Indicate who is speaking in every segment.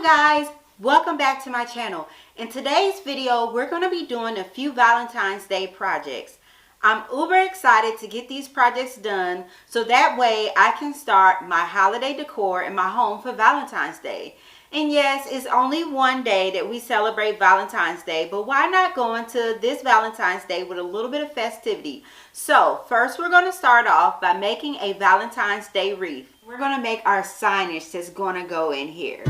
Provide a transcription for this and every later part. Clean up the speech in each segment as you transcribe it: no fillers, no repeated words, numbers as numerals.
Speaker 1: you guys, welcome back to my channel. In today's video we're going to be doing a few Valentine's Day projects. I'm uber excited to get these projects done so that way I can start my holiday decor in my home for Valentine's Day. And yes, it's only one day that we celebrate Valentine's Day, but why not go into this Valentine's Day with a little bit of festivity? So first we're going to start off by making a Valentine's Day wreath. We're going to make our signage that's going to go in here.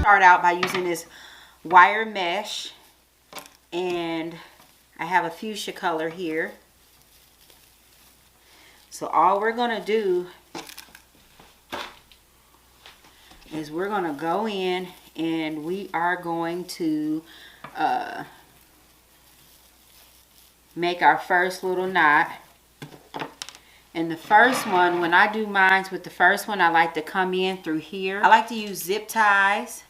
Speaker 1: Start out by using this wire mesh, and I have a fuchsia color here. So all we're going to do is we're going to go in and we are going to make our first little knot. And the first one, when I do mine with the first one, I like to come in through here. I like to use zip ties.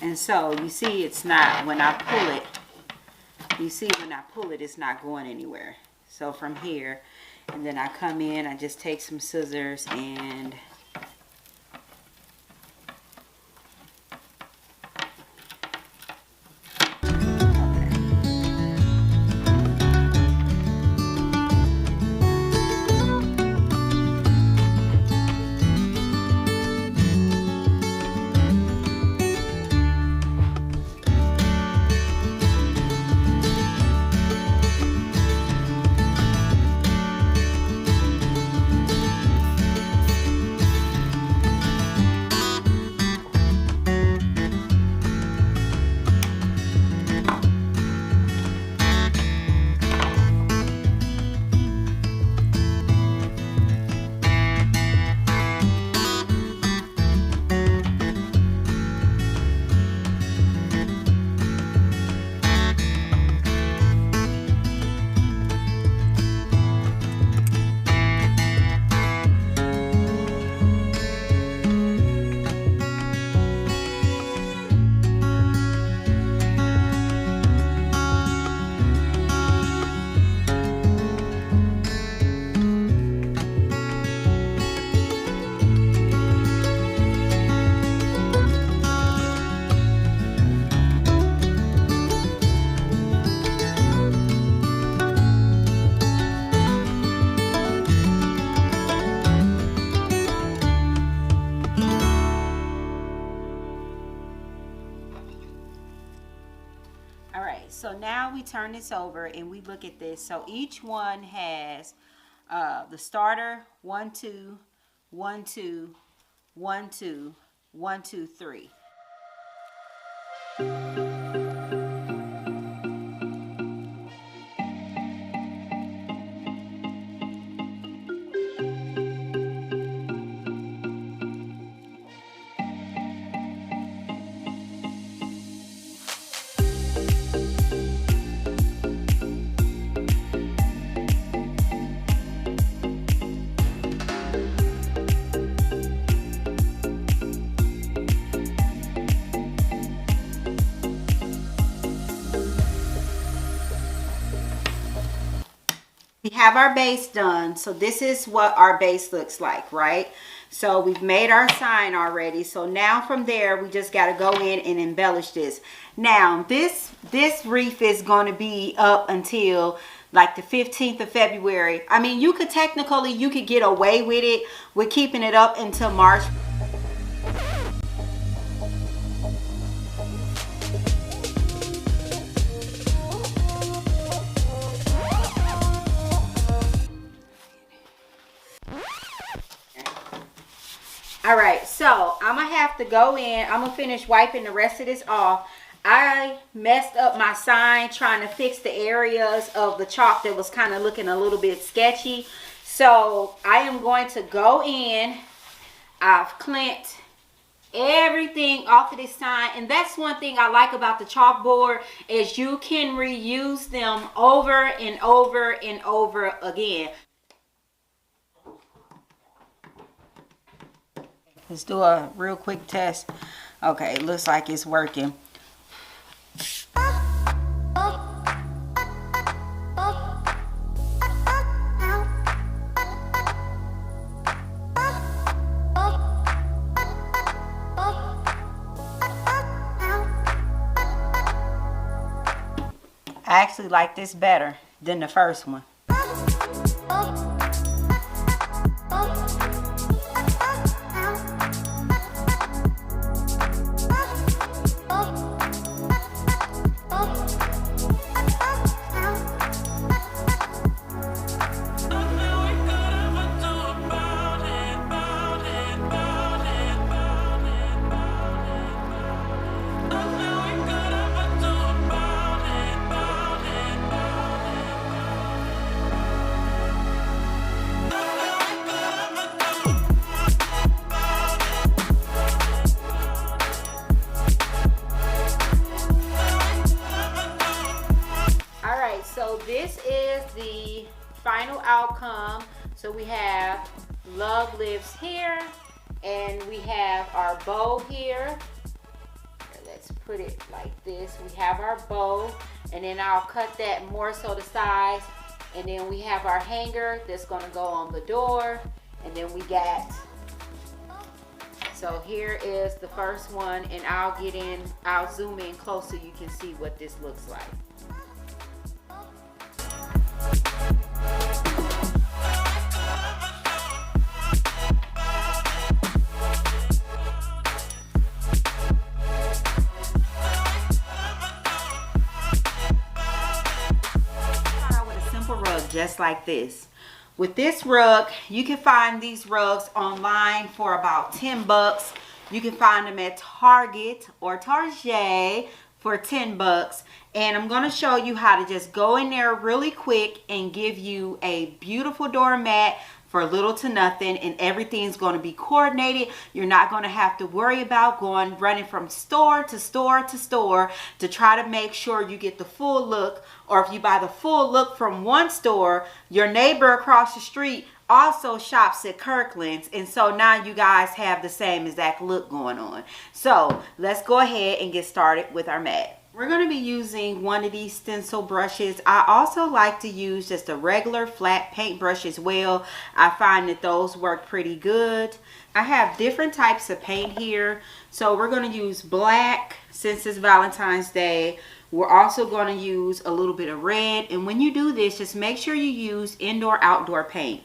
Speaker 1: And so you see it's not, when I pull it, you see when I pull it, it's not going anywhere. So from here, and then I come in, I just take some scissors and so now we turn this over and we look at this. So each one has the starter 1 2 1 2 1 2 1 2 3. We have our base done, so this is what our base looks like, right? So we've made our sign already, so now from there we just got to go in and embellish this. Now this wreath is going to be up until like the 15th of February. I mean, you could get away with it with keeping it up until March. All right, so I'm gonna have to go in. I'm gonna finish wiping the rest of this off. I messed up my sign trying to fix the areas of the chalk that was kind of looking a little bit sketchy. So I am going to go in. I've cleansed everything off of this sign, and that's one thing I like about the chalkboard is you can reuse them over and over and over again. Let's do a real quick test. Okay, it looks like it's working. I actually like this better than the first one. So this is the final outcome. So we have love lives here, and we have our bow here. Let's put it like this. We have our bow, and then I'll cut that more so the size, and then we have our hanger that's going to go on the door, and then we got, so here is the first one, and I'll zoom in close so you can see what this looks like. Rug just like this. With this rug, you can find these rugs online for about 10 bucks. You can find them at Target or Target for 10 bucks. And I'm going to show you how to just go in there really quick and give you a beautiful doormat for little to nothing, and everything's going to be coordinated. You're not going to have to worry about running from store to store to store to try to make sure you get the full look. Or if you buy the full look from one store, your neighbor across the street also shops at Kirkland's, and so now you guys have the same exact look going on. So let's go ahead and get started with our mat. We're going to be using one of these stencil brushes. I also like to use just a regular flat paintbrush as well. I find that those work pretty good. I have different types of paint here. So we're going to use black since it's Valentine's Day. We're also going to use a little bit of red. And when you do this, just make sure you use indoor-outdoor paint.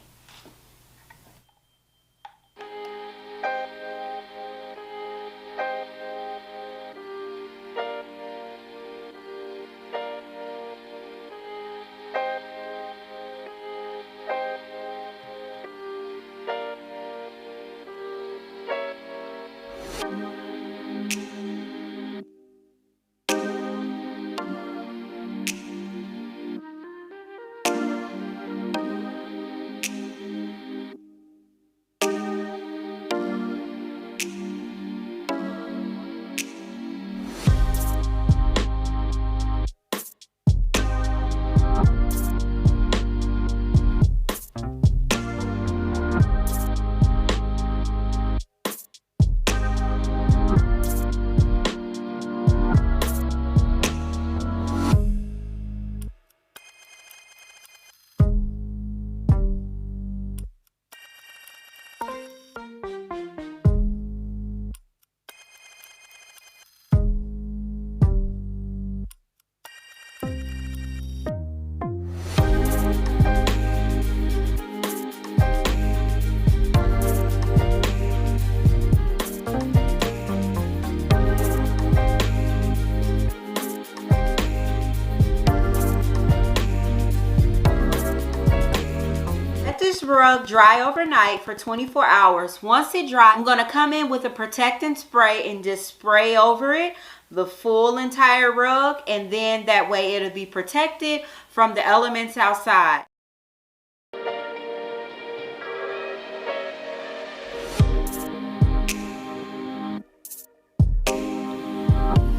Speaker 1: this rug dry overnight for 24 hours. Once it dries, I'm going to come in with a protectant spray and just spray over it, the full entire rug, and then that way it'll be protected from the elements outside.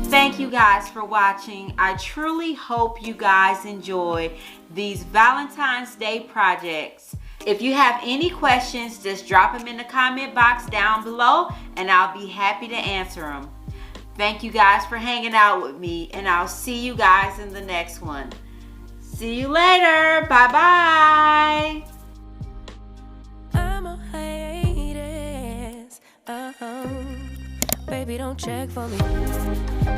Speaker 1: Thank you guys for watching. I truly hope you guys enjoy these Valentine's Day projects. If you have any questions, just drop them in the comment box down below and I'll be happy to answer them. Thank you guys for hanging out with me, and I'll see you guys in the next one. See you later. Bye-bye.
Speaker 2: I'm a hiatus. Baby, don't check for me.